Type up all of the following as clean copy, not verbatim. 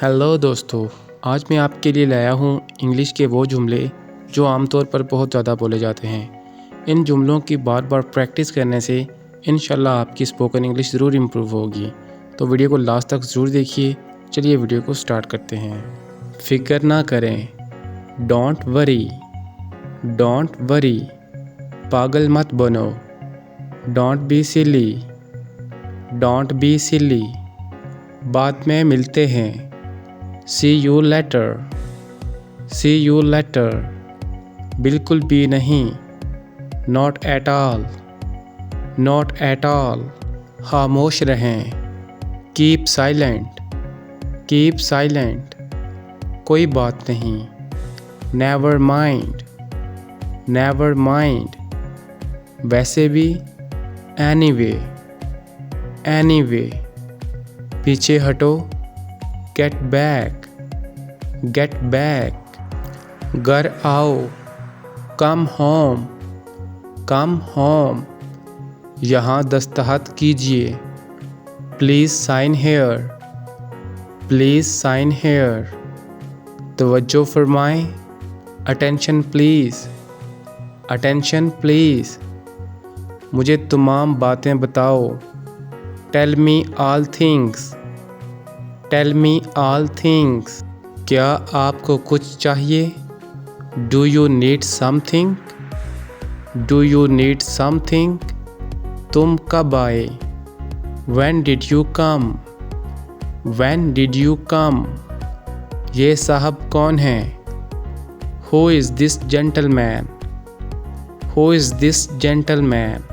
Hello दोस्तों, आज मैं आपके लिए लाया हूँ इंग्लिश के वो जुमले जो आमतौर पर बहुत ज़्यादा बोले जाते हैं। इन जुमलों की बार बार प्रैक्टिस करने से इंशाल्लाह आपकी स्पोकन इंग्लिश ज़रूर इम्प्रूव होगी। तो वीडियो को लास्ट तक ज़रूर देखिए। चलिए वीडियो को स्टार्ट करते हैं। फ़िक्र ना करें, डोंट वरी, डोंट वरी। पागल मत बनो, don't be silly, don't be silly. बाद में मिलते हैं, See you later, see you later। बिल्कुल भी नहीं, not at all, not at all। खामोश रहें, keep silent, keep silent। कोई बात नहीं, never mind, never mind। वैसे भी, anyway, anyway। पीछे हटो, get back, get back। घर आओ, come home, come home। यहाँ दस्तखत कीजिए, please sign here, please sign here। तवज्जो फरमाएं, attention please, attention please। मुझे तमाम बातें बताओ, tell me all things, tell me all things. क्या आपको कुछ चाहिए? Do you need something, do you need something. तुम कब आए? When did you come, when did you come. ये साहब कौन है? Who is this gentleman, who is this gentleman.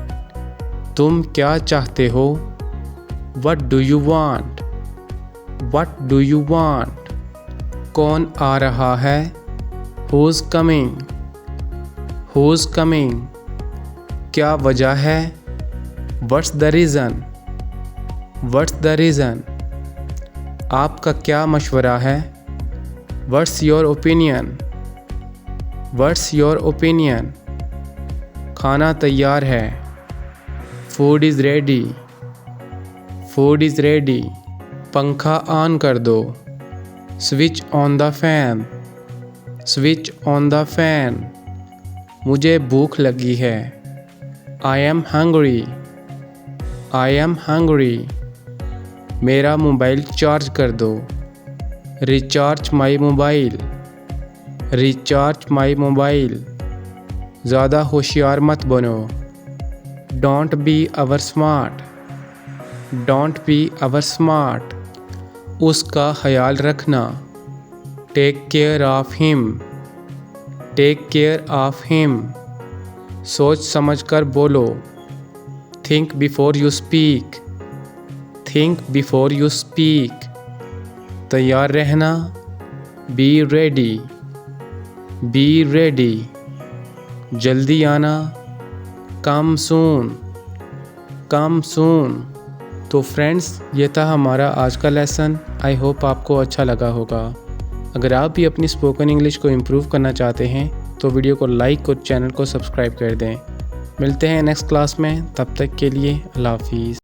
तुम क्या चाहते हो? What do you want, What do you want? कौन आ रहा है? Who's coming? Who's coming? क्या वजह है? What's the reason? What's the reason? आपका क्या मशवरा है? What's your opinion? What's your opinion? खाना तैयार है, Food is ready, Food is ready। पंखा ऑन कर दो, switch on the fan, switch on the fan. मुझे भूख लगी है, I am hungry, I am hungry. मेरा मोबाइल चार्ज कर दो, recharge my mobile, recharge my mobile. ज़्यादा होशियार मत बनो, don't be over smart, don't be over smart. उसका ख्याल रखना, take care of him, take care of him. सोच समझ कर बोलो, think before you speak, think before you speak. तैयार रहना, बी रेडी, बी रेडी। जल्दी आना, कम सून, कम सून। तो फ्रेंड्स, ये था हमारा आज का लेसन। आई होप आपको अच्छा लगा होगा। अगर आप भी अपनी स्पोकन इंग्लिश को इम्प्रूव करना चाहते हैं तो वीडियो को लाइक और चैनल को सब्सक्राइब कर दें। मिलते हैं नेक्स्ट क्लास में, तब तक के लिए अल्लाह हाफिज़।